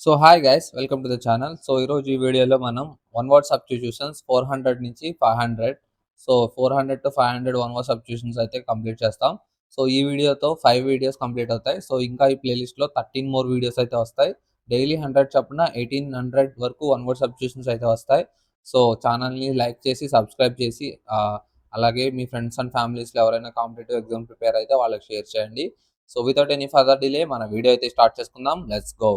So hi guys, welcome to the channel. So ఈరోజు ఈ వీడియోలో మనం వన్ వర్డ్ సబ్స్టిట్యూషన్స్ 400 నుంచి 500, so 400 to 500 one word substitutions అయితే కంప్లీట్ చేస్తాం. సో ఈ వీడియోతో 5 వీడియోస్ కంప్లీట్ అవుతాయి. సో ఇంకా ఈ ప్లేలిస్ట్లో 13 మోర్ వీడియోస్ అయితే వస్తాయి. డైలీ 100 చొప్పున 1800 వరకు వన్ వర్డ్ సబ్స్టిట్యూషన్స్ అయితే వస్తాయి. సో ఛానల్ని లైక్ చేసి సబ్స్క్రైబ్ చేసి అలాగే మీ ఫ్రెండ్స్ అండ్ ఫ్యామిలీస్లో ఎవరైనా కాంపిటేటివ్ ఎగ్జామ్ ప్రిపేర్ అయితే వాళ్ళకి షేర్ చేయండి. So without any further delay మన వీడియో అయితే స్టార్ట్ చేసుకుందాం. Let's go.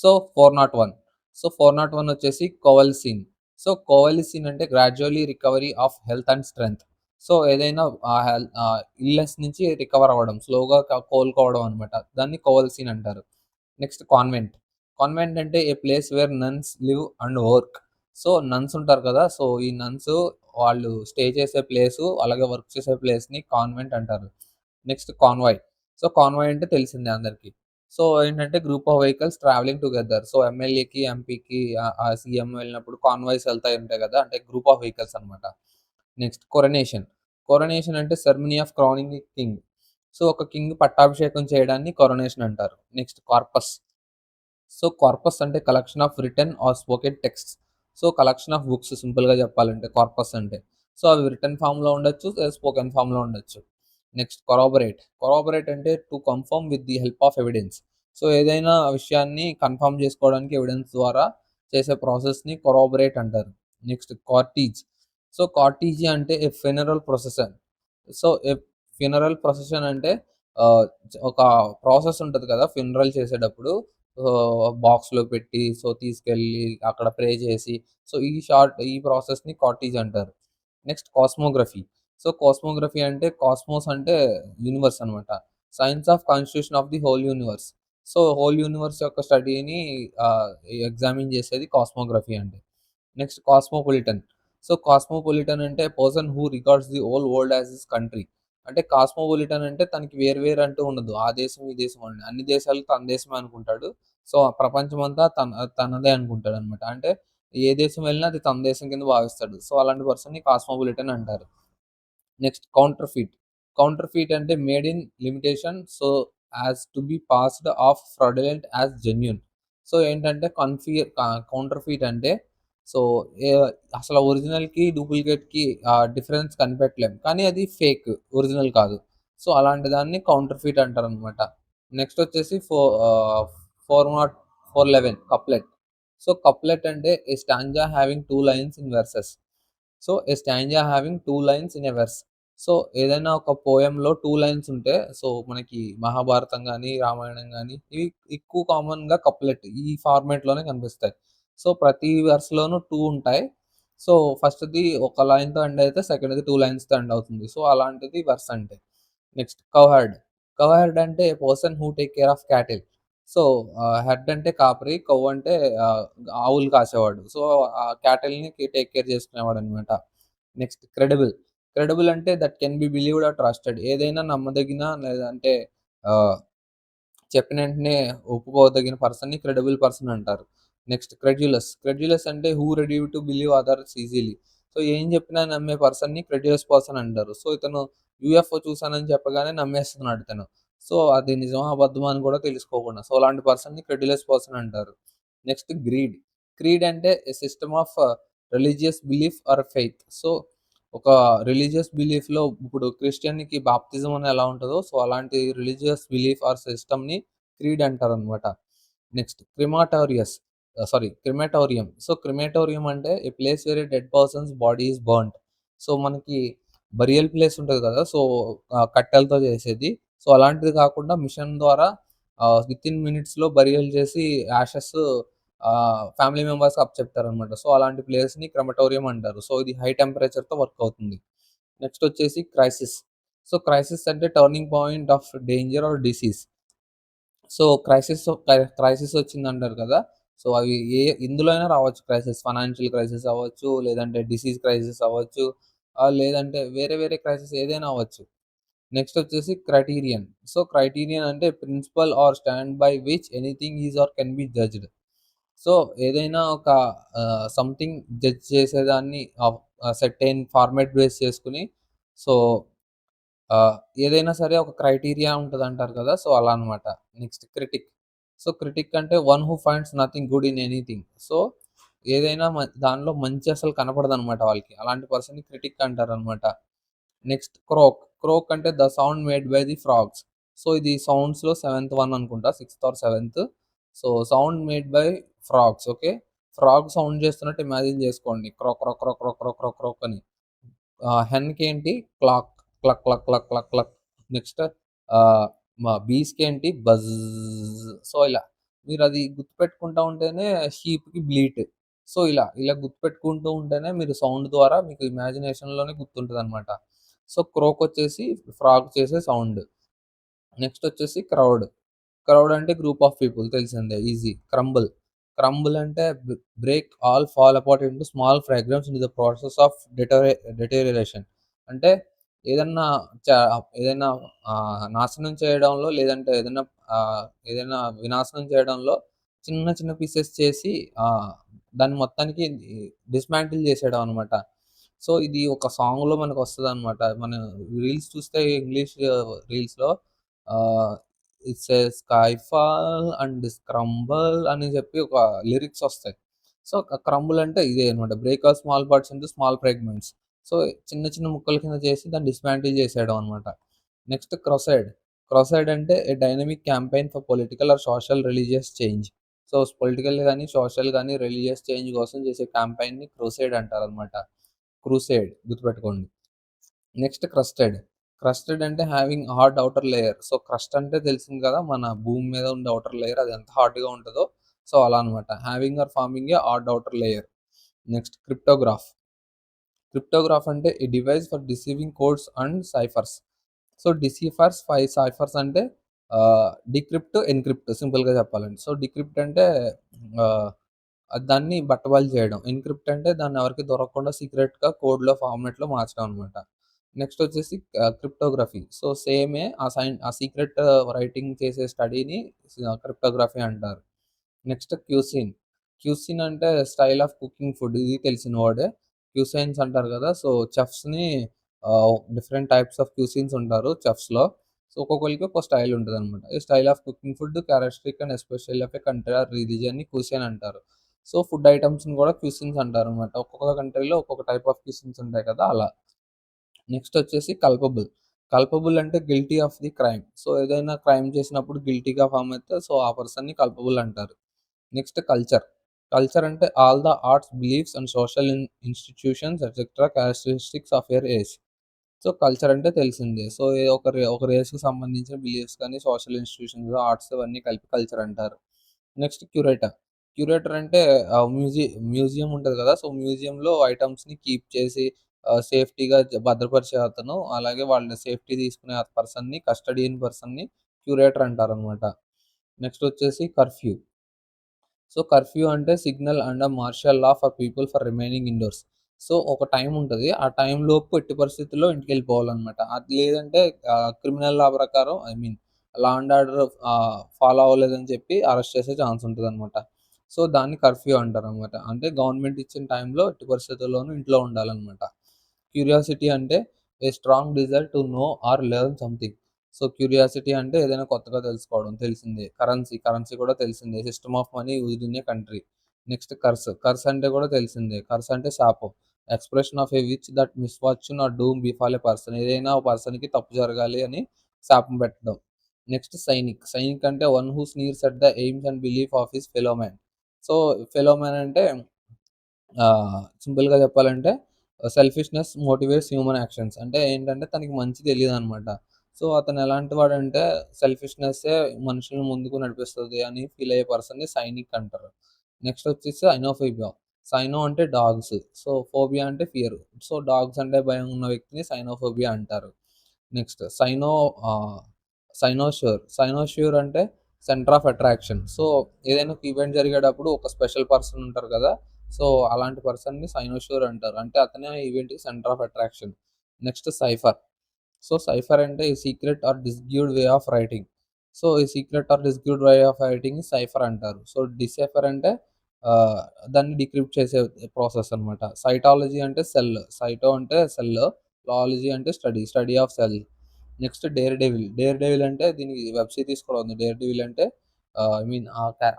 సో 401. సో 401 వచ్చేసి కోవల్సిన్. సో కోవల్సిన్ అంటే gradually recovery of health and strength. So ఏదైనా ఇల్నెస్ నుంచి రికవర్ అవ్వడం, స్లోగా కోలుకోవడం అనమాట. దాన్ని కోవల్సిన్ అంటారు. Next convent. కాన్వెంట్ అంటే a place where nuns live and work. So nuns ఉంటారు కదా, సో ఈ నన్స్ వాళ్ళు స్టే చేసే ప్లేసు అలాగే వర్క్ చేసే ప్లేస్ని కాన్వెంట్ అంటారు. Next convoy. సో కాన్వాయ్ అంటే తెలిసిందే అందరికీ. సో ఏంటంటే group of vehicles traveling together. So ఎమ్మెల్యేకి ఎంపీకి సీఎం వెళ్ళినప్పుడు కాన్వాయ్స్ వెళ్తాయి ఉంటాయి కదా, అంటే గ్రూప్ ఆఫ్ వెహికల్స్ అనమాట. Next coronation. కొరనేషన్ అంటే ceremony of crowning king. So ఒక కింగ్ పట్టాభిషేకం చేయడాన్ని కొరనేషన్ అంటారు. Next corpus. సో కార్పస్ అంటే collection of written or spoken text. So collection of books, సింపుల్గా చెప్పాలంటే కార్పస్ అంటే. సో అవి రిటర్న్ ఫామ్లో ఉండొచ్చు, స్పోకెన్ ఫామ్లో ఉండొచ్చు. Next corroborate. కొరాబరేట్ అంటే to confirm with the help of evidence. So ఏదైనా విషయాన్ని కన్ఫర్మ్ చేసుకోవడానికి ఎవిడెన్స్ ద్వారా చేసే ప్రాసెస్ని కొరాబరేట్ అంటారు. నెక్స్ట్ కార్టీజ్. సో కార్టీజీ అంటే ఏ ఫ్యూనరల్ ప్రొసెషన్. సో ఏ ఫ్యూనరల్ ప్రొసెషన్ అంటే ఆ, ఒక ప్రాసెస్ ఉంటుంది కదా ఫ్యూనరల్ చేసేటప్పుడు. బాక్స్లో పెట్టి సో తీసుకెళ్ళి అక్కడ ప్రే చేసి, సో ఈ ప్రాసెస్ని కార్టీజ్ అంటారు. నెక్స్ట్ కాస్మోగ్రఫీ. సో కాస్మోగ్రఫీ అంటే కాస్మోస్ అంటే యూనివర్స్ అనమాట. Science of constitution of the whole universe. So whole universe యొక్క స్టడీని ఎగ్జామిన్ చేసేది కాస్మోగ్రఫీ అంటే. Next cosmopolitan. సో కాస్మోపాలిటన్ అంటే person who regards the whole world as his country. అంటే కాస్మోపాలిటన్ అంటే తనకి వేరు వేరు అంటూ ఉండదు, ఆ దేశం ఈ దేశం అని, అన్ని దేశాలు తన దేశమే అనుకుంటాడు. సో ప్రపంచం అంతా తనదే అనుకుంటాడు అనమాట. అంటే ఏ దేశం వెళ్ళినా అది తన దేశం కింద భావిస్తాడు. సో అలాంటి పర్సన్ని కాస్మోపాలిటన్ అంటారు. Next counterfeit. కౌంటర్ఫీట్ అంటే made in limitation so as to be passed of fraudulent as genuine. So ఏంటంటే కౌంటర్ఫీట్ అంటే సో ఏ అసలు ఒరిజినల్కి డూప్లికేట్కి డిఫరెన్స్ కనిపెట్టలేం, కానీ అది ఫేక్, ఒరిజినల్ కాదు. సో అలాంటి దాన్ని కౌంటర్ఫీట్ అంటారు అనమాట. నెక్స్ట్ వచ్చేసి 411 కప్లెట్. సో కప్లెట్ అంటే a stanza having two lines in verses. So a stanza having two lines in a verse. So ఏదైనా ఒక పోయంలో టూ లైన్స్ ఉంటే, సో మనకి మహాభారతం కానీ రామాయణం కానీ ఇవి ఎక్కువ కామన్గా కప్లెట్ ఈ ఫార్మేట్లోనే కనిపిస్తాయి. సో ప్రతి వెర్స్లోనూ టూ ఉంటాయి. సో ఫస్ట్ది ఒక లైన్తో ఎండ్ అయితే సెకండ్ది టూ లైన్స్తో ఎండ్ అవుతుంది. సో అలాంటిది వెర్స్ అంటే. Next cowherd. కౌహర్డ్ అంటే a person who take care of cattle. So herd అంటే కాపరి, కౌ అంటే ఆవులు కాసేవాడు. సో ఆ క్యాటిల్ని టేక్ కేర్ చేసుకునేవాడు అనమాట. Next credible. క్రెడిబుల్ అంటే that can be believed or trusted. ఏదైనా నమ్మదగిన లేదంటే ఆహ్, చెప్పిన వెంటనే ఒప్పుకోదగిన పర్సన్‌ని క్రెడిబుల్ పర్సన్ అంటారు. Next credulous. క్రెడ్యులస్ అంటే who ready to believe others easily. So ఏం చెప్పినా నమ్మే పర్సన్‌ని క్రెడ్యులస్ పర్సన్ అంటారు. సో ఇతను యూఎఫ్ఓ చూసానని చెప్పగానే నమ్మేస్తున్నాడు ఇతను. సో అది నిజమా అబద్ధమా అని కూడా తెలుసుకోకుండా. సో అలాంటి పర్సన్‌ని క్రెడ్యులస్ పర్సన్ అంటారు. Next greed. క్రీడ్ అంటే a system of religious belief or faith. So ఒక రిలీజియస్ బిలీఫ్‌లో ఇప్పుడు క్రిస్టియన్‌కి బాప్తిజం అని ఎలా ఉంటదో, సో అలాంటి రిలీజియస్ బిలీఫ్ ఆర్ సిస్టమ్‌ని క్రీడ్ అంటారనమాట. Next crematorium. సో క్రిమాటోరియం అంటే a place where a dead person's body is burned. So మనకి బరియల్ ప్లేస్ ఉంటది కదా, సో కట్టెలతో చేసేది. సో అలాంటిది కాకుండా మిషన్ ద్వారా వితిన్ మినిట్స్‌లో బరియల్ చేసి యాషెస్ ఫ్యామిలీ మెంబర్స్‌కి అప్పచెప్తారనమాట. సో అలాంటి ప్లేస్‌ని క్రిమటోరియం అంటారు. సో ఇది హై టెంపరేచర్‌తో వర్క్ అవుతుంది. నెక్స్ట్ వచ్చేసి క్రైసిస్. సో క్రైసిస్ అంటే turning point of danger or disease. So crisis వచ్చిందంటారు కదా, సో అవి ఇందులో అయినా రావచ్చు క్రైసిస్. ఫైనాన్షియల్ క్రైసిస్ అవ్వచ్చు, లేదంటే డిసీజ్ క్రైసిస్ అవ్వచ్చు, లేదంటే వేరే వేరే క్రైసిస్ ఏదైనా అవ్వచ్చు. నెక్స్ట్ వచ్చేసి క్రైటీరియన్. సో క్రైటీరియన్ అంటే principle or stand by which anything is or can be judged. So ఏదైనా ఒక సంథింగ్ జడ్జ్ చేసేదాన్ని సెర్టైన్ ఫార్మాట్ బేస్ చేసుకొని, సో ఆహ్, ఏదైనా సరే ఒక క్రైటీరియా ఉంటదంటారు కదా! సో, అలా అన్నమాట. Next critic. సో, క్రిటిక్ అంటే one who finds nothing good in anything. So, ఏదైనా దానిలో మంచి అసలు కనపడదనమాట వాళ్ళకి. అలాంటి పర్సన్‌ని క్రిటిక్ అంటారనమాట. Next croak. క్రోక్ అంటే the sound made by the frogs. So, ఇది సౌండ్స్‌లో సెవెంత్ వన్ అనుకుంటా. Sixth or seventh. So, sound made by frogs. Okay. Frog sound చేస్తున్నట్టు ఇమాజిన్ చేసుకోండి. క్రొ క్రొ క్రొ క్రొ క్రొ క్రొ క్రొక్ అని. హెన్‌కేంటి క్లాక్ క్లక్ క్లక్ క్లక్ క్లక్ క్లక్. నెక్స్ట్ ఆహ్, బీస్‌కేంటి బజ్. సో, ఇలా మీరది గుర్తుపెట్టుకుంటా ఉంటేనే షీప్‌కి బ్లీట్. సో, ఇలా గుర్తుపెట్టుకుంటూ ఉంటేనే మీరు సౌండ్ ద్వారా మీకు ఇమాజినేషన్‌లోనే గుర్తుంటదనమాట. సో, క్రోకొచ్చేసి ఫ్రాగ్ చేసే సౌండ్. నెక్స్ట్ వచ్చేసి క్రౌడ్. క్రౌడ్ అంటే గ్రూప్ ఆఫ్ పీపుల్ తెలిసిందే ఈజీ. క్రంబుల్. క్రంబుల్ అంటే break or fall apart into small fragments in the process of deterioration. అంటే ఏదన్నా చ ఏదైనా నాశనం చేయడంలో లేదంటే ఏదైనా వినాశనం చేయడంలో చిన్న చిన్న పీసెస్ చేసి దాన్ని మొత్తానికి డిస్మాంటిల్ చేసేయడం అనమాట. సో, ఇది ఒక సాంగ్‌లో మనకొస్తదనమాట. మన రీల్స్ చూస్తే ఇంగ్లీష్ రీల్స్‌లో ఆహ్, it's a sky fall and scramble అని చెప్పి ఒక లిరిక్స్ ఒస్తాయి. సో, క్రంబుల్ అంటే ఇదే అనమాట. Break all small parts into small fragments. So, చిన్న చిన్న ముక్కల కింద చేసి దాన్ని డిస్మాంటిల్ చేసేయడం అనమాట. Next crusade. క్రొసైడ్ అంటే a dynamic campaign for political or social religious change. So, political గాని, సోషల్ గాని, రిలీజియస్ చేంజ్ కోసం చేసే క్యాంపెయిన్‌ని క్రూసేడ్ అంటారనమాట. క్రూసేడ్ గుర్తుపెట్టుకోండి. Next crusted. క్రస్టెడ్ అంటే having hard outer layer. So, crust అంటే తెలిసింది కదా! మన భూమి మీద ఉండే ఔటర్ లేయర్ అది ఎంత హార్డ్‌గా ఉంటదో, సో, అలా అనమాట. Having or forming a hard outer layer. Next cryptograph. Cryptograph అంటే a device for deceiving codes and ciphers. So, deciphers, 5 ciphers అంటే డీక్రిప్ట్, ఎన్‌క్రిప్ట్ సింపుల్‌గా చెప్పాలంటే. సో, డీక్రిప్ట్ అంటే ఆహ్, దాన్ని బట్టబయలు చేయడం. ఎన్‌క్రిప్ట్ అంటే దాన్ని ఎవరికీ దొరకకుండా సీక్రెట్‌గా కోడ్‌లో ఫార్మాట్‌లో మార్చడం అనమాట. నెక్స్ట్ వచ్చేసి క్రిప్టోగ్రఫీ. సో, సేమే ఆ సీక్రెట్ రైటింగ్ చేసే స్టడీని క్రిప్టోగ్రఫీ అంటారు. Next cuisine. క్యూసిన్ అంటే స్టైల్ ఆఫ్ కుకింగ్ ఫుడ్. ఇది తెలిసిన వర్డే. క్యూసైన్స్ అంటారు కదా! సో, చెఫ్స్‌ని డిఫరెంట్ టైప్స్ ఆఫ్ క్యూసిన్స్ ఉంటారు చెఫ్స్‌లో. సో, ఒక్కొక్కళ్ళకి ఒక్కో స్టైల్ ఉంటదనమాట. ఈ style of cooking food characteristic and especial of a country or రిలీజియన్‌ని క్యూసిన్ అంటారు. సో, ఫుడ్ ఐటెమ్స్‌ని కూడా క్యూసిన్స్ అంటారనమాట. ఒక్కొక్క కంట్రీలో ఒక్కొక్క టైప్ ఆఫ్ క్యూసిన్స్ ఉంటాయి కదా! అలా. నెక్స్ట్ వచ్చేసి కల్పబుల్. కల్పబుల్ అంటే guilty of the crime. So, ఏదైనా క్రైమ్ చేసినప్పుడు గిల్టీగా ఫార్మ్ అయితే సో, ఆ పర్సన్‌ని కల్పబుల్ అంటారు. Next culture. కల్చర్ అంటే all the arts, beliefs and social institutions etcetera characteristics of a race. So, culture అంటే తెలిసిందే. సో, ఒక రేస్‌కి సంబంధించిన బిలీఫ్స్ గాని, సోషల్ ఇన్‌స్టిట్యూషన్స్, ఆర్ట్స్ ఇవన్నీ కలిపి కల్చర్ అంటారు. Next curator. క్యూరేటర్ అంటే మ్యూజియం ఉంటది కదా! సో, మ్యూజియంలో ఐటెమ్స్‌ని కీప్ చేసి సేఫ్టీగా భద్రపరిచే అతను. అలాగే వాళ్ళని సేఫ్టీ తీసుకునే ఆ పర్సన్‌ని కస్టడియన్ పర్సన్‌ని క్యూరేటర్ అంటారనమాట. నెక్స్ట్ వచ్చేసి కర్ఫ్యూ. సో, కర్ఫ్యూ అంటే signal and martial law for people for remaining indoors. So, ఒక టైమ్ ఉంటది. ఆ టైంలోపు ఎట్టి పరిస్థితుల్లో ఇంటికెళ్ళిపోవాలనమాట. అది లేదంటే క్రిమినల్ లా ప్రకారం లా అండ్ ఆర్డర్ ఫాలో అవ్వలేదని చెప్పి అరెస్ట్ చేసే ఛాన్స్ ఉంటదనమాట. సో, దాన్ని కర్ఫ్యూ అంటారనమాట. అంటే గవర్నమెంట్ ఇచ్చిన టైంలో ఎట్టి పరిస్థితుల్లోనూ ఇంట్లో ఉండాలనమాట. క్యూరియాసిటీ అంటే a strong desire to know or learn something. So, curiosity అంటే ఏదైనా కొత్తగా తెలుసుకోవడం తెలిసిందే. కరెన్సీ కూడా తెలిసిందే. System of money used in a country. Next curse అంటే కూడా తెలిసిందే. కర్స్ అంటే శాపం. Expression of a wish that misfortune or doom befall a person. ఏదైనా ఒక పర్సన్‌కి తప్పు జరగాలి అని శాపం పెట్టడం. Next cynic. సైనిక్ అంటే one who sneers at the aims and belief of his fellow man. So, fellow man అంటే సింపుల్‌గా చెప్పాలంటే సెల్ఫిష్‌నెస్ మోటివేట్స్ హ్యూమన్ యాక్షన్స్. అంటే ఏంటంటే తనకి మంచి తెలీదనమాట. సో, అతను ఎలాంటి వాడంటే సెల్ఫిష్‌నెస్సే మనుషుల్ని ముందుకు నడిపిస్తది అని ఫీల్ అయ్యే పర్సన్‌ని సైనిక్ అంటారు. నెక్స్ట్ వచ్చేసి సైనోఫోబియా. సైనో అంటే డాగ్స్. సో, ఫోబియా అంటే ఫియర్. సో, డాగ్స్ అంటే భయం ఉన్న వ్యక్తిని సైనోఫోబియా అంటారు. నెక్స్ట్ ఆహ్, సైనోష్యూర్. సైనోష్యూర్ అంటే సెంటర్ ఆఫ్ అట్రాక్షన్. సో, ఏదైనా ఒక ఈవెంట్ జరిగేటప్పుడు ఒక స్పెషల్ పర్సన్ ఉంటారు కదా! సో, అలాంటి పర్సన్‌ని సైనోష్యూర్ అంటారు. అంటే అతనే ఆ ఈవెంట్‌కి centre of attraction. Next cipher. So, cipher అంటే ఈ secret or disguised way of writing. So, ఈ secret or disguised way of రైటింగ్‌ని సైఫర్ అంటారు. సో, డిసైఫర్ అంటే ఆహ్, దాన్ని డీక్రిప్ట్ చేసే ప్రాసెస్ అన్నమాట. సైటాలజీ అంటే సెల్. సైటో అంటే సెల్. లాలజీ అంటే study of cell. Next daredevil. Daredevil అంటే దీనికి వెబ్ సిరీస్ కూడా ఉంది. డేర్ డెవిల్ అంటే ఐ మీన్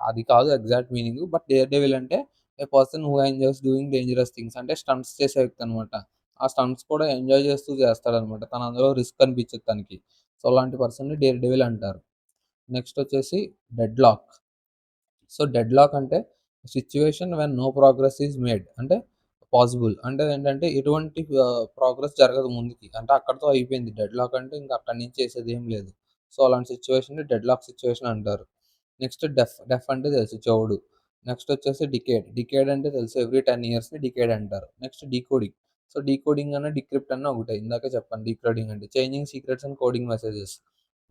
అది కాదు exact meaning. But dare devil అంటే a person who enjoys doing dangerous things అంటే స్టంట్స్ చేసే వ్యక్తి అనమాట. ఆ స్టంట్స్ కూడా ఎంజాయ్ చేస్తూ చేస్తాడనమాట. తను అందులో రిస్క్ అనిపించదు తనకి. సో, అలాంటి పర్సన్‌ని డేర్ డెవిల్ అంటారు. నెక్స్ట్ వచ్చేసి డెడ్‌లాక్. సో, డెడ్‌లాక్ అంటే situation when no progress is made. అంటే పాసిబుల్. అంటే ఏంటంటే ఎటువంటి ప్రోగ్రెస్ జరగదు ముందుకి. అంటే అక్కడితో అయిపోయింది. డెడ్‌లాక్ అంటే ఇంక అక్కడి నుంచి చేసేదేం లేదు. సో, అలాంటి సిట్యుయేషన్‌ని డెడ్‌లాక్ సిట్యుయేషన్ అంటారు. నెక్స్ట్ డెఫ్. డెఫ్ అంటే తెలుసు చెవుడు. నెక్స్ట్ వచ్చేసి డికేడ్. డికేడ్ అంటే తెలుసు ఎవ్రీ 10 ఇయర్స్‌ని డికేడ్ అంటారు. Next decoding. సో, డీకోడింగ్ అన్నా, డీక్రిప్ట్ అన్నా ఒకటే. ఇందాకే చెప్పాను డీకోడింగ్ అంటే. Changing secrets and coding messages.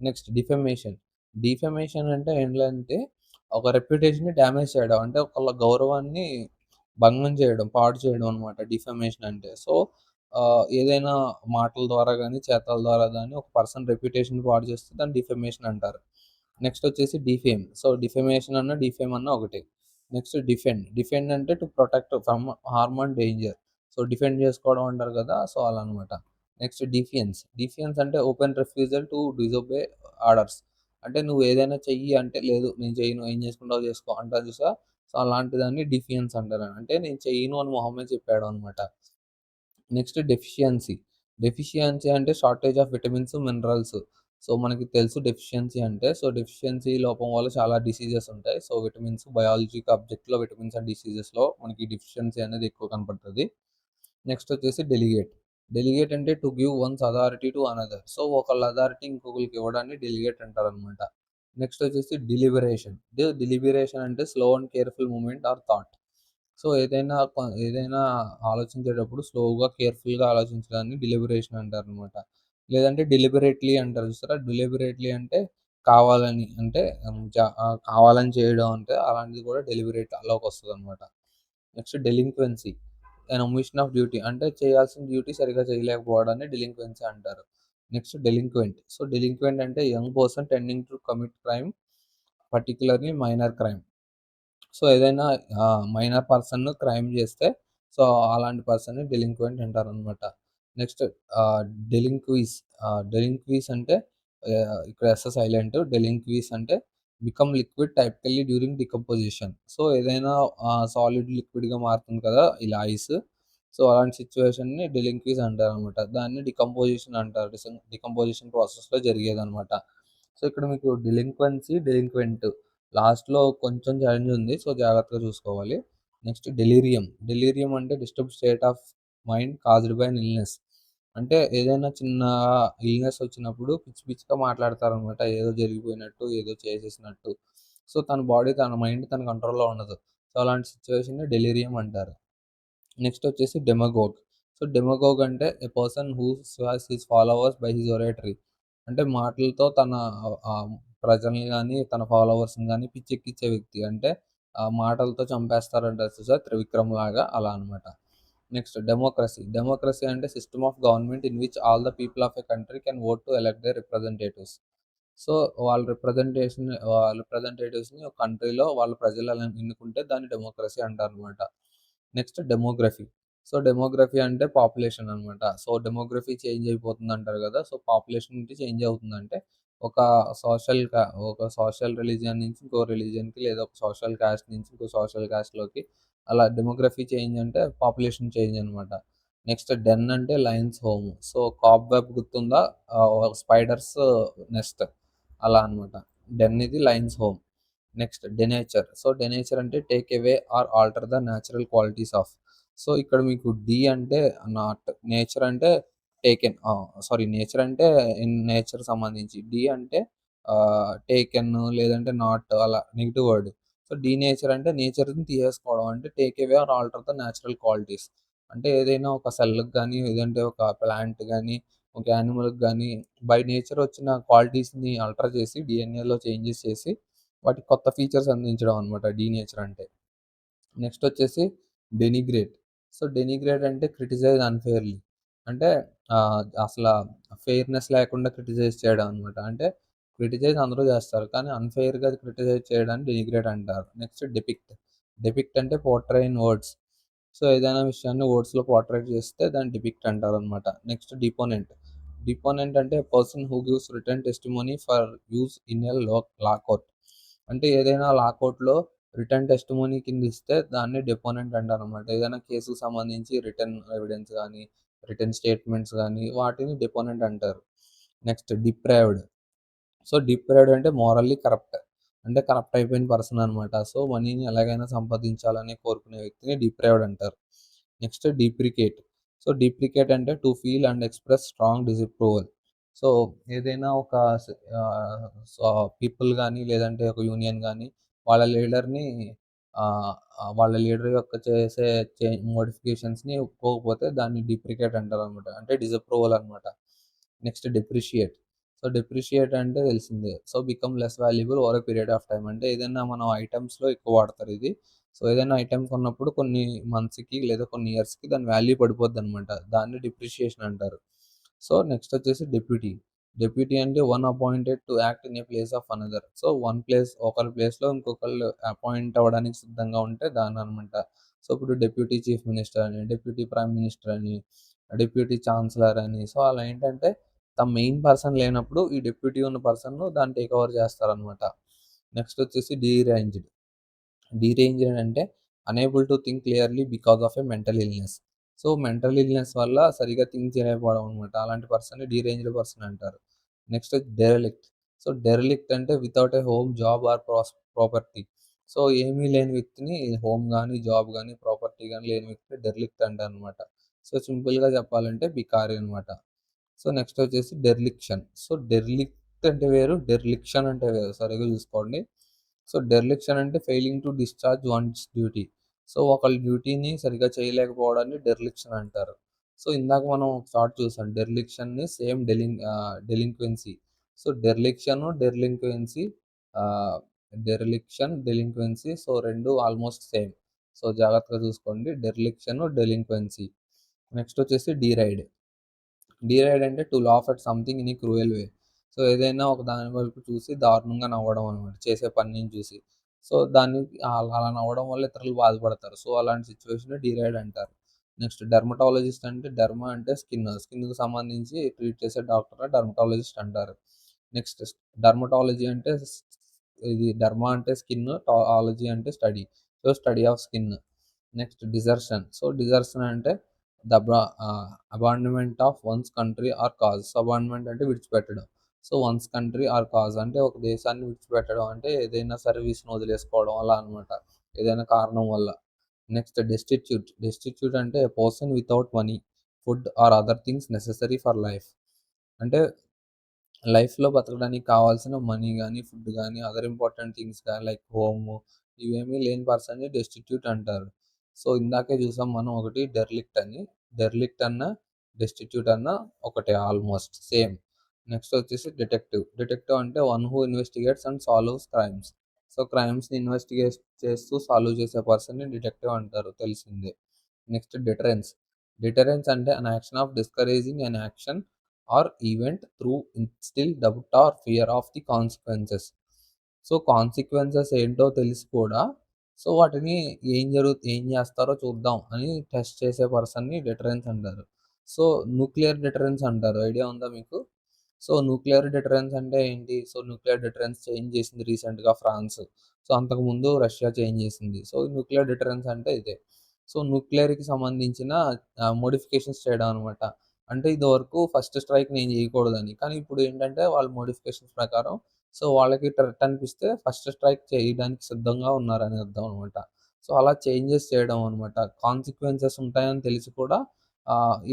Next defamation. Defamation అంటే ఏంటంటే ఒక రెప్యుటేషన్‌ని డ్యామేజ్ చేయడం. అంటే ఒకళ్ళ గౌరవాన్ని భంగం చేయడం, పాడు చేయడం అనమాట డిఫమేషన్ అంటే. సో, ఏదైనా మాటల ద్వారా గాని, చేతల ద్వారా గాని ఒక పర్సన్ రెప్యుటేషన్ పాడు చేస్తే దాన్ని డిఫమేషన్ అంటారు. నెక్స్ట్ వచ్చేసి డిఫేమ్. సో, డిఫమేషన్ అన్నా, డిఫేమ్ అన్నా ఒకటే. Next defend. డిఫెండ్ అంటే to protect from harm and danger. So, defend చేసుకోవడం అంటారు కదా! సో, అలా అనమాట. Next defiance. డిఫియన్స్ అంటే open refusal to disobey orders. అంటే నువ్వు ఏదైనా చెయ్యి అంటే, లేదు నేను చెయ్యను, ఏం చేసుకుంటావో చేసుకో అంటారు చూసావా? సో, అలాంటి దాన్ని డిఫియన్స్ అంటారు. అంటే నేను చెయ్యను అని మొహం మీద చెప్పేయడం అనమాట. Next deficiency. డెఫిషియన్సీ అంటే shortage of vitamins, minerals. So, మనకి తెలుసు డెఫిషియన్సీ అంటే. సో, డెఫిషియన్సీ లోపం వల్ల చాలా డిసీజెస్ ఉంటాయి. సో, విటమిన్స్ బయాలజీ సబ్జెక్ట్‌లో విటమిన్స్ అండ్ డిసీజెస్‌లో మనకి డెఫిషియన్సీ అనేది ఎక్కువ కనపడుతది. నెక్స్ట్ వచ్చేసి డెలిగేట్. డెలిగేట్ అంటే to give one's authority to another. So, ఒకళ్ళ అథారిటీ ఇంకొకళ్ళకి ఇవ్వడాన్ని డెలిగేట్ అంటారనమాట. నెక్స్ట్ వచ్చేసి డెలిబరేషన్. డెలిబరేషన్ అంటే slow and careful movement or thought. So, ఏదైనా ఆలోచించేటప్పుడు స్లోగా, కేర్‌ఫుల్‌గా ఆలోచించడాన్ని డెలిబరేషన్ అంటారనమాట. లేదంటే డెలిబరేట్‌లీ అంటారు చూసారా? డెలిబరేట్‌లీ అంటే కావాలని అంటే కావాలని చేయడం అంటే అలాంటిది కూడా డెలిబరేట్ లోకొస్తదనమాట. Next delinquency. An omission of duty అంటే చేయాల్సిన డ్యూటీ సరిగ్గా చేయలేకపోవడాన్ని డెలింక్వెన్సీ అంటారు. Next delinquent. సో, డెలింక్వెంట్ అంటే young person tending to commit crime, particularly minor crime. So, ఏదైనా మైనర్ పర్సన్ క్రైమ్ చేస్తే సో, అలాంటి పర్సన్‌ని డెలింక్వెంట్ అంటారనమాట. నెక్స్ట్ ఆహ్, డెలింక్వీస్. డెలింక్వీస్ అంటే ఇక్కడ ఎస్ సైలెంట్. డెలింక్వీస్ అంటే become liquid typically during decomposition. So, ఏదైనా సాలిడ్ లిక్విడ్‌గా మారుతుంది కదా! ఇలా ఐస్. సో, అలాంటి సిట్యుయేషన్‌ని డెలింక్వీస్ అంటారనమాట. దాన్ని డికంపోజిషన్ అంటారు. డికంపోజిషన్ ప్రాసెస్‌లో జరిగేదనమాట. సో, ఇక్కడ మీకు డెలింక్వెన్సీ, డెలింక్వెంట్ లాస్ట్‌లో కొంచెం చేంజ్ ఉంది. సో, జాగ్రత్తగా చూసుకోవాలి. Next delirium. డెలీరియం అంటే disturbed state of mind caused by an illness. అంటే ఏదైనా చిన్న ఇల్‌నెస్ వచ్చినప్పుడు పిచ్చి పిచ్చిగా మాట్లాడతారనమాట. ఏదో జరిగిపోయినట్టు, ఏదో చేసేసినట్టు. సో, తన బాడీ, తన మైండ్ తన కంట్రోల్‌లో ఉండదు. సో, అలాంటి సిట్యుయేషన్‌ని డెలీరియం అంటారు. నెక్స్ట్ వచ్చేసి డెమగోగ్. సో, డెమగోగ్ అంటే a person who sways his followers by his oratory. అంటే మాటలతో తన ప్రజల్ని గాని, తన ఫాలోవర్స్‌ని గాని పిచ్చెక్కిచ్చే వ్యక్తి. అంటే మాటలతో చంపేస్తారంటారు చూసారా 'త్రివిక్రమ్' లాగా అలా అనమాట. Next democracy. డెమోక్రసీ అంటే system of government in which all the people of a country can vote to elect their representatives. So, వాళ్ళ రిప్రజెంటేటివ్స్‌ని ఒక కంట్రీలో వాళ్ళ ప్రజలు అలా ఎన్నుకుంటే దాన్ని డెమోక్రసీ అంటారనమాట. Next demography. సో, డెమోగ్రఫీ అంటే పాపులేషన్ అనమాట. సో, డెమోగ్రఫీ చేంజ్ అయిపోతుందంటారు గదా! సో, పాపులేషన్ ఏంటి చేంజ్ అవుతుందంటే ఒక ఒక సోషల్ రిలీజియన్ నుంచి ఇంకో రిలీజియన్‌కి లేదా ఒక సోషల్ కాస్ట్ నుంచి ఇంకో సోషల్ కాస్ట్‌లోకి అలా డెమోగ్రఫీ చేంజ్ అంటే పాపులేషన్ చేంజ్ అనమాట. నెక్స్ట్ డెన్ అంటే లయన్స్ హోమ్. సో, కాబ్‌వెబ్ గుర్తుందా? స్పైడర్స్ నెస్ట్ అలా అనమాట. డెన్ ఇది lion's home. Next denature. So, denature అంటే take away or alter the natural qualities of. So, ఇక్కడ మీకు డి అంటే నాట్, నేచర్ అంటే టేకెన్ సారీ నేచర్ అంటే ఇన్ నేచర్ సంబంధించి. డి అంటే టేకెన్ లేదంటే నాట్ అలా నెగెటివ్ వర్డ్. సో, డీనేచర్ అంటే నేచర్‌ని తీసేసుకోవడం. అంటే take away or alter the natural qualities. అంటే ఏదైనా ఒక సెల్‌కి గాని, లేదంటే ఒక ప్లాంట్ గాని, ఒక యానిమల్‌కి గాని బై నేచర్ వచ్చిన క్వాలిటీస్‌ని ఆల్టర్ చేసి డీఎన్ఏలో చేంజెస్ చేసి వాటికి కొత్త ఫీచర్స్ అందించడం అనమాట డీనేచర్ అంటే. నెక్స్ట్ వచ్చేసి డెనిగ్రేట్. సో, డెనిగ్రేట్ అంటే క్రిటిసైజ్ అన్‌ఫెయిర్‌లీ. అంటే అసల ఫెయిర్‌నెస్ లేకుండా క్రిటిసైజ్ చేయడం అనమాట. అంటే క్రిటిసైజ్ అందరూ చేస్తారు. కానీ అన్‌ఫెయిర్‌గా క్రిటిసైజ్ చేయడాన్ని డెనిగ్రేట్ అంటారు. Next depict. డెపిక్ట్ అంటే పోర్ట్రే ఇన్ వర్డ్స్. సో, ఏదైనా విషయాన్ని వర్డ్స్‌లో పోర్ట్రేట్ చేస్తే దాన్ని డిపిక్ట్ అంటారనమాట. నెక్స్ట్ డిపోనెంట్. డిపోనెంట్ అంటే person who gives return testimony for use in a law court. అంటే ఏదైనా లా కోర్ట్‌లో రిటర్న్ టెస్టిమోనీ కింద ఇస్తే దాన్ని డిపోనెంట్ అంటారనమాట. ఏదైనా కేసుకు సంబంధించి రిటర్న్ ఎవిడెన్స్ గానీ, రిటర్న్ స్టేట్మెంట్స్ గానీ వాటిని డిపోనెంట్ అంటారు. Next deprived. సో, డిప్రైవ్డ్ అంటే మోరల్లీ కరప్ట్. అంటే కరప్ట్ అయిపోయిన పర్సన్ అనమాట. సో, మనీని ఎలాగైనా సంపాదించాలని కోరుకునే వ్యక్తిని డిప్రైవ్డ్ అంటారు. నెక్స్ట్ డిప్రికేట్. సో, డిప్రికేట్ అంటే to feel and express strong disapproval. So, ఏదైనా ఒక స్ ఆహ్, సో, పీపుల్ గాని, లేదంటే ఒక యూనియన్ గాని వాళ్ళ లీడర్‌ని ఆహ్, వాళ్ళ లీడర్ యొక్క చేసే మోడిఫికేషన్స్‌ని ఒప్పుకోకపోతే దాన్ని డిప్రికేట్ అంటారనమాట. అంటే డిసప్రూవల్ అనమాట. Next depreciate. సో, డిప్రిషియేట్ అంటే తెలిసిందే. So, become less valuable over a period of time. అంటే ఏదైనా మనం ఐటెమ్స్‌లో ఎక్కువ వాడతారు ఇది. సో, ఏదైనా ఐటెమ్ కొన్నప్పుడు కొన్ని మంత్స్‌కి లేదా కొన్ని ఇయర్స్‌కి దాని వాల్యూ పడిపోద్దనమాట. దాన్ని డిప్రిషియేషన్ అంటారు. సో, నెక్స్ట్ వచ్చేసి డెప్యూటీ. డెప్యూటీ అంటే one appointed to act in a place of another. So, ఒకరి ప్లేస్‌లో ఇంకొకళ్ళు అపాయింట్ అవ్వడానికి సిద్ధంగా ఉంటే దాన్ననమాట. సో, ఇప్పుడు డెప్యూటీ చీఫ్ మినిస్టర్ అని, డెప్యూటీ ప్రైమ్ మినిస్టర్ అని, డెప్యూటీ ఛాన్సలర్ అని. సో, అలా ఏంటంటే మెయిన్ పర్సన్ లేనప్పుడు ఈ డెప్యూటీ ఉన్న పర్సన్‌ను దాన్ని టేక్ ఓవర్ చేస్తారనమాట. నెక్స్ట్ వచ్చేసి డీరేంజ్డ్. డీరేంజ్డ్ అంటే unable to think clearly because of a mental illness. So, mental illness వల్ల సరిగ్గా థింక్ చేయలేకపోవడం అనమాట. అలాంటి పర్సన్‌ని డీరేంజ్డ్ పర్సన్ అంటారు. నెక్స్ట్ డెరెలిక్ట్. సో, డెరెలిక్ట్ అంటే without a home, job or property. So, ఏమీ లేని వ్యక్తిని హోమ్ గాని, జాబ్ గాని, ప్రాపర్టీ గాని లేని వ్యక్తిని డెరెలిక్ట్ అంటారనమాట. సో, సింపుల్‌గా చెప్పాలంటే బికారి అనమాట. సో, నెక్స్ట్ వచ్చేసి డెర్లిక్షన్. సో, డెర్లిక్ట్ అంటే వేరు, డెర్లిక్షన్ అంటే వేరు. సరిగ్గా చూసుకోండి. సో, డెర్లిక్షన్ అంటే failing to discharge once duty. So, ఒకళ్ళ డ్యూటీని సరిగ్గా చేయలేకపోవడాన్ని డెర్లిక్షన్ అంటారు. సో, ఇందాక మనం ఒక చార్ట్ చూసాం. డెర్లిక్షన్‌ని సేమ్ డెలింక్వెన్సీ. సో, ఆహ్, delinquency so, 2 almost same. So, జాగ్రత్తగా చూసుకోండి. డెర్లిక్షన్, డెలింక్వెన్సీ. నెక్స్ట్ వచ్చేసి డీరైడ్. డీరైడ్ అంటే to laugh at something in a cruel way. So, ఏదైనా ఒక దాని వైపు చూసి దారుణంగా నవ్వడం అనమాట. చేసే పనిని చూసి. సో, దాన్ని అలా నవ్వడం వల్ల ఇతరులు బాధపడతారు. సో, అలాంటి సిట్యుయేషన్‌ని డీరైడ్ అంటారు. నెక్స్ట్ డెర్మటాలజిస్ట్ అంటే డెర్మా అంటే స్కిన్. స్కిన్‌కి సంబంధించి ట్రీట్ చేసే డాక్టర్‌ని డెర్మటాలజిస్ట్ అంటారు. నెక్స్ట్ డెర్మటాలజీ అంటే ఇది డెర్మా అంటే స్కిన్, ఆలజీ అంటే study. So, study of skin. Next desertion. So, desertion అంటే the abandonment of one's country or cause. So, abandonment అంటే విడిచిపెట్టడం. So, one's country or cause అంటే ఒక దేశాన్ని విడిచిపెట్టడం అంటే ఏదైనా సర్వీస్‌ని వదిలేసుకోవడం అలా అనమాట. ఏదైనా కారణం వల్ల. Next destitute. డెస్టిట్యూట్ అంటే a person without money, food or other things necessary for life. అంటే లైఫ్‌లో బతకడానికి కావాల్సిన మనీ గాని, ఫుడ్ గాని, అదర్ ఇంపార్టెంట్ థింగ్స్ గాని లైక్ హోము ఇవేమీ లేని పర్సన్‌ని డెస్టిట్యూట్ అంటారు. సో, ఇందాకే చూసాం మనం ఒకటి డెర్లిక్ట్ అని. డెర్లిక్ట్ అన్నా, డెస్టిట్యూట్ అన్నా ఒకటే ఆల్‌మోస్ట్ సేమ్. నెక్స్ట్ వచ్చేసి డిటెక్టివ్. డిటెక్టివ్ అంటే one who investigates and solves crimes. So, క్రైమ్స్‌ని ఇన్వెస్టిగేట్ చేస్తూ సాల్వ్ చేసే పర్సన్‌ని డిటెక్టివ్ అంటారు తెలిసిందే. Next deterrence. డిటరెన్స్ అంటే an action of discouraging an action or event through instil doubt or fear of the consequences. So, consequences ఏంటో తెలిసి కూడా సో, వాటిని ఏం జేస్తారో చూద్దాం అని టెస్ట్ చేసే పర్సన్‌ని డిటరెన్స్ అంటారు. సో, న్యూక్లియర్ డిటరెన్స్ అంటారు. ఐడియా ఉందా మీకు? సో, న్యూక్లియర్ డిటరెన్స్ అంటే ఏంటి? సో, న్యూక్లియర్ డిటరెన్స్ చేంజ్ చేసింది రీసెంట్‌గా ఫ్రాన్స్. సో, అంతకుముందు రష్యా చేంజ్ చేసింది. సో, న్యూక్లియర్ డిటరెన్స్ అంటే ఇదే. సో, న్యూక్లియర్‌కి సంబంధించిన మోడిఫికేషన్స్ చేయడం అనమాట. అంటే ఇదివరకు ఫస్ట్ స్ట్రైక్ నేను చేయకూడదని. కానీ ఇప్పుడు ఏంటంటే వాళ్ళ మోడిఫికేషన్స్ ప్రకారం సో, వాళ్ళకి థ్రెట్ అనిపిస్తే ఫస్ట్ స్ట్రైక్ చేయడానికి సిద్ధంగా ఉన్నారని అర్థం అనమాట. సో, అలా చేంజెస్ చేయడం అనమాట. కాన్సిక్వెన్సెస్ ఉంటాయని తెలిసి కూడా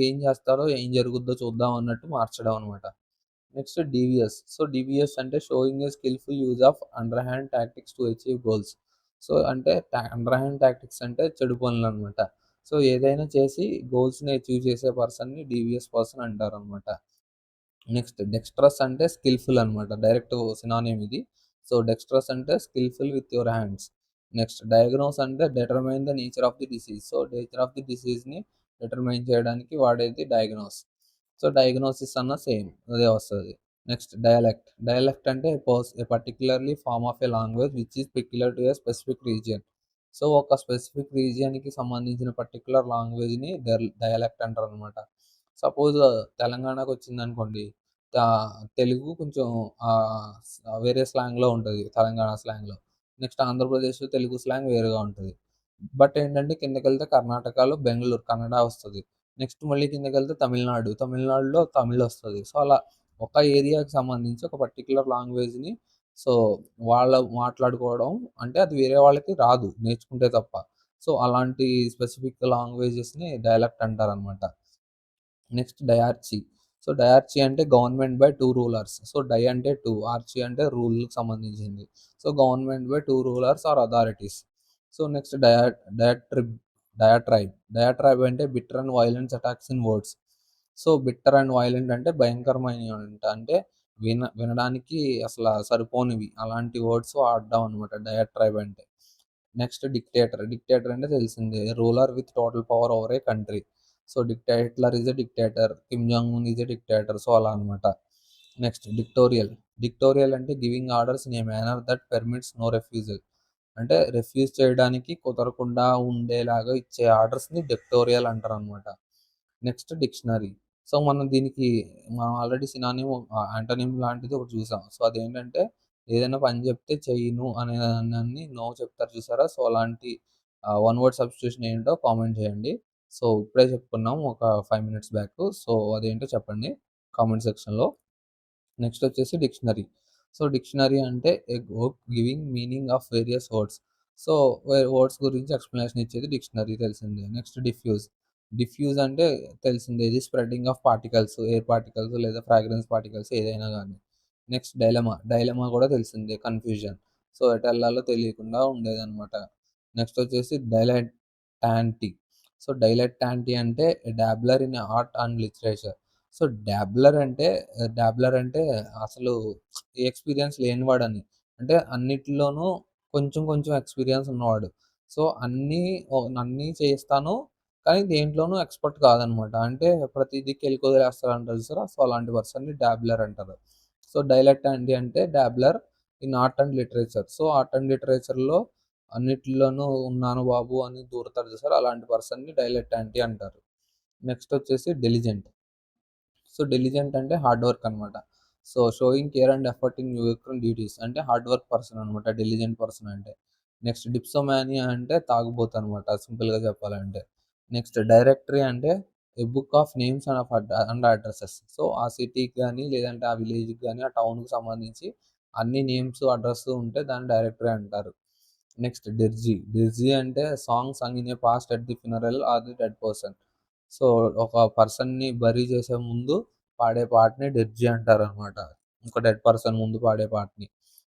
ఏం చేస్తారో, ఏం జరుగుద్దో చూద్దాం అన్నట్టు మార్చడం అనమాట. Next DVS. సో, డీవీఎస్ అంటే sowing A skilful use of under hand tactics to achieve goals. So, అంటే అండర్ హ్యాండ్ టాక్టిక్స్ అంటే చెడు పనులనమాట. సో, ఏదైనా చేసి గోల్స్‌ని అచీవ్ చేసే పర్సన్‌ని డీవీఎస్ పర్సన్ అంటారనమాట. నెక్స్ట్ డెక్స్ట్రస్ అంటే స్కిల్‌ఫుల్ అనమాట. డైరెక్ట్ సినానిమ్ ఇది. సో, డెక్స్ట్రస్ అంటే skilful with your hands. Next diagnose అంటే determine the nature of the disease. So, nature of the డిసీజ్‌ని డిటర్మైన్ చేయడానికి వాడేది డయాగ్నోస్. సో, డయాగ్నోసిస్ అన్న సేమ్ అదే వస్తది. Next dialect. డయలెక్ట్ అంటే a particularly form of a language which is peculiar to a specific region. So, ఒక specific రీజియన్‌కి సంబంధించిన పర్టిక్యులర్ లాంగ్వేజ్‌ని డయలెక్ట్ అంటారనమాట. సపోజ్ తెలంగాణకొచ్చిందనుకోండి, తా తెలుగు కొంచెం వేరే స్లాంగ్‌లో ఉంటది. తెలంగాణ స్లాంగ్‌లో. నెక్స్ట్ ఆంధ్రప్రదేశ్ తెలుగు స్లాంగ్ వేరుగా ఉంటది. బట్ ఏంటంటే కిందకెళ్తే కర్ణాటకలో బెంగుళూరు కన్నడ వస్తది. నెక్స్ట్ మళ్ళీ కిందకెళ్తే తమిళనాడు. తమిళనాడులో తమిళొస్తది. సో, అలా ఒక ఏరియాకి సంబంధించి ఒక పర్టిక్యులర్ లాంగ్వేజ్‌ని సో, వాళ్ళు మాట్లాడుకోవడం అంటే అది వేరే వాళ్ళకి రాదు నేర్చుకుంటే తప్ప. సో, అలాంటి స్పెసిఫిక్ లాంగ్వేజెస్‌ని డైలెక్ట్ అంటారనమాట. Next diarchy. సో, డయార్చీ అంటే government by 2 rulers. So, di అంటే 2, ఆర్చీ అంటే రూల్‌కి సంబంధించింది. So, government by 2 rulers or authorities. So, next diatribe diatribe. Diatribe అంటే bitter and violent attacks in words. So, bitter and violent అంటే భయంకరమైనవంట. అంటే వినడానికి సరిపోనివి. అలాంటి వర్డ్స్ వాడడం అనమాట డయాట్రైబ్ అంటే. Next dictator. డిక్టేటర్ అంటే తెలిసిందే. Ruler with total power over a country. So, Hitler is a dictator. Kim Jong Un is a dictator. So, అలా అనమాట. Next dictatorial. డిక్టోరియల్ అంటే giving orders in a manner that permits no refusal. అంటే refuse చేయడానికి కుదరకుండా ఉండేలాగా ఇచ్చే ఆర్డర్స్‌ని dictatorial అంటారనమాట. Next dictionary. సో, మనం ఆల్రెడీ యాంటోనిమ్ లాంటిది ఒకటి చూసాం. సో, అదేంటంటే ఏదైనా పని చెప్తే చెయ్యను అనే దాన్ని నో చెప్తారు చూసారా? సో, అలాంటి వన్ వర్డ్ సబ్స్టిట్యూషన్ ఏంటో కామెంట్ చేయండి. సో, ఇప్పుడే చెప్పుకున్నాం ఒక 5 మినిట్స్ బ్యాక్. సో, అదేంటో చెప్పండి కామెంట్ సెక్షన్‌లో. నెక్స్ట్ వచ్చేసి డిక్షనరీ. సో, డిక్షనరీ అంటే a book giving meaning of various words. So, words గురించి ఎక్స్‌ప్లనేషన్ ఇచ్చేది డిక్షనరీ తెలిసిందే. Next diffuse. డిఫ్యూజ్ అంటే తెలిసిందే. ఇది spreading of particles, air particles లేదా ఫ్రాగ్రెన్స్ పార్టికల్స్ ఏదైనా గానీ. Next dilemma. డైలమా కూడా తెలిసిందే కన్‌ఫ్యూజన్. సో, ఎటెళ్ళాలో తెలియకుండా ఉండేదనమాట. నెక్స్ట్ వచ్చేసి డైలెటాంటీ. సో, డైలెటాంటీ అంటే dabbler in art and literature. So, dabbler అంటే అసలు ఎక్స్‌పీరియన్స్ లేనివాడని. అంటే అన్నిటిలోనూ కొంచెం కొంచెం ఎక్స్‌పీరియన్స్ ఉన్నవాడు. సో, అన్నీ చేస్తాను. కానీ దేంట్లోనూ ఎక్స్‌పర్ట్ కాదనమాట. అంటే ప్రతీదీ కెలికొదిలేస్తారంటారు చూసారా? సో, అలాంటి పర్సన్‌ని డాబ్లర్ అంటారు. సో, డైలెక్టాంటీ అంటే dabbler in art and literature. So, art and లిటరేచర్‌లో అన్నిటిలోనూ ఉన్నాను బాబు అని దూరుతారు చూసారా? అలాంటి పర్సన్‌ని డైలెక్టాంటీ అంటారు. నెక్స్ట్ వచ్చేసి డెలిజెంట్. సో, డెలిజెంట్ అంటే హార్డ్ వర్క్ అనమాట. So, showing care and effort in work duties అంటే హార్డ్ వర్క్ పర్సన్ అనమాట డెలిజెంట్ పర్సన్ అంటే. నెక్స్ట్ డిప్సోమానియా అంటే తాగుబోతనమాట సింపుల్‌గా చెప్పాలంటే. నెక్స్ట్ డైరెక్టరీ అంటే a book of names and addresses. So, ఆ సిటీకి గాని, లేదంటే ఆ విలేజ్‌కి గాని, ఆ టౌన్‌కి సంబంధించి అన్ని నేమ్స్, అడ్రెస్ ఉంటే దాన్ని డైరెక్టరీ అంటారు. Next dirge. డిర్జీ అంటే song sung in a past at the funeral or the dead person. So, ఒక పర్సన్‌ని బరీ చేసే ముందు పాడే పాటని డిర్జీ అంటారనమాట. ఒక డెడ్ పర్సన్ ముందు పాడే పాటని.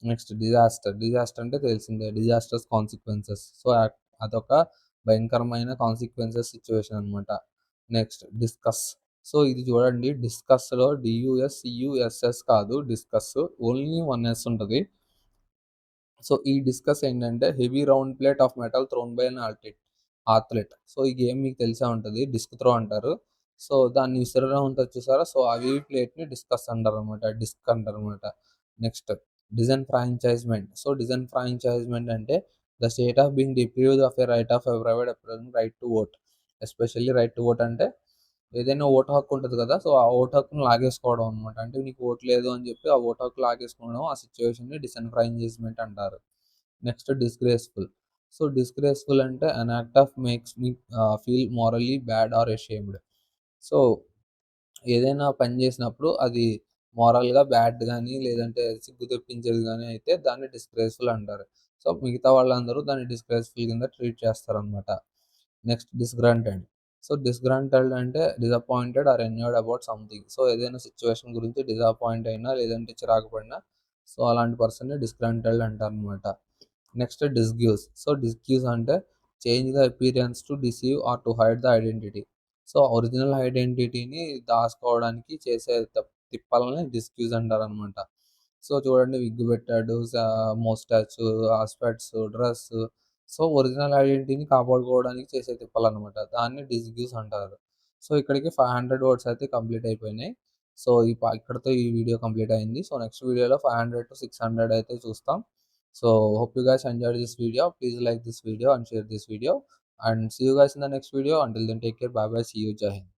Next disaster. డిజాస్టర్ అంటే తెలిసిందే. Disasters consequences. సో, అదొక భయంకరమైన కాన్సిక్వెన్సెస్ సిట్యుయేషన్ అనమాట. Next discuss. సో, ఇది చూడండి డిస్కస్‌లో డీయూఎస్‌సీయూఎస్‌ఎస్ కాదు డిస్కస్. ఓన్లీ 1 ఎస్ ఉంటది. సో, ఈ డిస్కస్ ఏంటంటే heavy round plate of metal throne by an athlete. So, ఈ గేమ్ మీకు తెలిసే ఉంటది. డిస్క్ త్రో అంటారు. సో, దాన్ని విసరడం ఉంటది చూసారా? సో, ఆ హెవీ ప్లేట్‌ని డిస్కస్ అంటారనమాట. డిస్క్ అంటారనమాట. నెక్స్ట్ డిసెన్‌ఫ్రాంచైజ్‌మెంట్. సో, డిసెన్‌ఫ్రాంచైజ్‌మెంట్ అంటే the state of being deprived of a right of every person right to vote. Especially right to vote అంటే ఏదైనా ఓటు హక్కు ఉంటది కదా! సో, ఆ ఓటు హక్కుని లాగేసుకోవడం అనమాట. అంటే నీకు ఓటు లేదు అని చెప్పి ఆ ఓటు హక్కు లాగేసుకోవడం ఆ సిట్యుయేషన్‌ని డిసెన్‌ఫ్రాంచైజ్‌మెంట్ అంటారు. Next disgraceful. సో, డిస్‌గ్రేస్‌ఫుల్ అంటే an act of makes me feel morally bad or ashamed. So, ఏదైనా పని చేసినప్పుడు అది మోరల్‌గా బ్యాడ్ గాని, లేదంటే సిగ్గు తెప్పించేది గాని అయితే దాన్ని డిస్‌గ్రేస్‌ఫుల్ అంటారు. సో, మిగతా వాళ్ళందరూ దాన్ని డిస్‌గ్రేస్‌ఫుల్ కింద ట్రీట్ చేస్తారనమాట. నెక్స్ట్ డిస్‌గ్రాంటెడ్. సో, డిస్‌గ్రాంటెడ్ అంటే disappointed or annoyed about something. So, ఏదైనా సిట్యుయేషన్ గురించి డిసప్పాయింట్ అయినా, లేదంటే చిరాకు పడినా సో, అలాంటి పర్సన్‌ని డిస్‌గ్రాంటెడ్ అంటారనమాట. నెక్స్ట్ డిస్‌గ్యూజ్. సో, డిస్‌గ్యూజ్ అంటే change the appearance to deceive or to hide the identity. So, original ఐడెంటిటీని దాసుకోవడానికి చేసే తిప్పల్ని డిస్‌గ్యూజ్ అంటారనమాట. సో, చూడండి విగ్ పెట్టాడు, moustache, specs, dress. So, original ఐడెంటిటీని కాపాడుకోవడానికి చేసే తిప్పలనమాట. దాన్ని డిస్‌గ్యూజ్ అంటారు. సో, ఇక్కడికి 500 వర్డ్స్ అయితే కంప్లీట్ అయిపోయినాయి. సో, ఇక్కడితో ఈ వీడియో కంప్లీట్ అయింది. సో, నెక్స్ట్ వీడియోలో 500-600 అయితే చూస్తాం. So hope you guys enjoyed this video. Please like this video and share this video. And see you guys in the next video. Until then, take care. Bye bye. See you. Jai Hind.